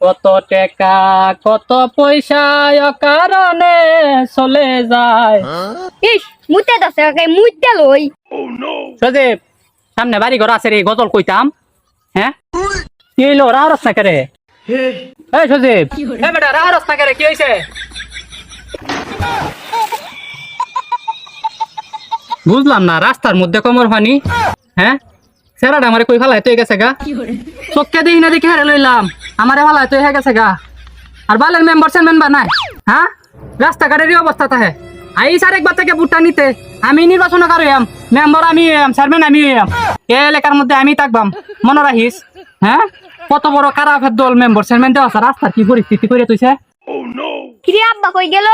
কত টাকা কত পয়সা অকারণে চলে যায়। ইস মুতে দছে মুতে লই সজীব সামনে বাড়ি ঘর আছে রে, গজল কইতাম। হ্যাঁ কি হইলো, রাহরস না করে? এই সজীব, এই বেটা রাহরস না করে, কি হইছে? বুঝলাম না, রাস্তার মধ্যে কোমর পানি। হ্যাঁ সেরাটা আমারে কই ফেলায় তুই গেছে গা, চোখকে দেখি না দেখি হারে লইলাম, আমারে ফেলায় তুই গেছে গা। আর বালের মেম্বার নাই। হ্যাঁ রাস্তাঘাটের এই অবস্থা তাহে আইস আরেকবার থেকে ভোটটা নিতে। আমি নির্বাচন করিয়াম, মেম্বার আমি চেয়ারম্যান আমি এই এলাকার মধ্যে আমি থাকবাম, মনে রাখিস। হ্যাঁ কত বড় খারাপের দল মেম্বার চেয়ারম্যান দেওয়া আছে, রাস্তার কি পরিস্থিতি করে তুইছে। কিরে আব্বা কই গেল?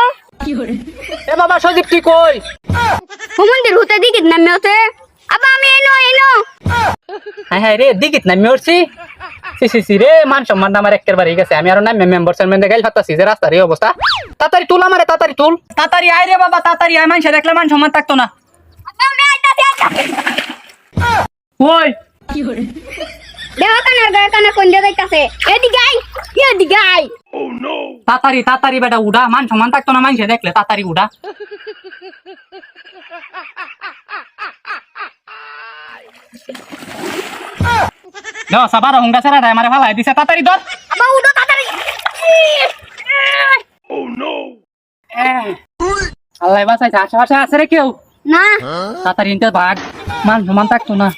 এ বাবা সজীব তুই কই? হুমন্দির হুতে দিকিত নামে ওতে আব্বা আমি এনো হ্যাঁ হ্যাঁ রে দিকিত নামি উঠছি। সি রে মান সম্মান আমার একের বাড়ি গেছে। আমি আর না মেম্বার চেয়ারম্যান দেখাইল ফাটাছি যে রাস্তার এই অবস্থা। তাড়াতাড়ি তুল আমারে, তাড়াতাড়ি তুল, তাড়াতাড়ি আয় রে বাবা, তাড়াতাড়ি আয়, মানুষে দেখলে মান সম্মান থাকতো না। আব্বা আমি আইতাছি কই দেহ কানে কোন দে যাইতাছে এদিকে আই তাড়াতাড়ি তাড়াতাড়ি বেটা উড়া, মান সম্মান থাকতো না মানুষে দেখলে, তাড়াতাড়ি উড়া। দেও সাবার হুঙ্গা সেরা দেয় আমারে ফালাই দিছে, তাড়াতাড়ি ধর। আব্বা উঠো তাড়াতাড়ি আল্লাহ বাঁচাইছে, আশেপাশে আছে রে কেউ? না তাড়াতাড়ি নিতে ভাগ, মান সম্মান থাকতো না।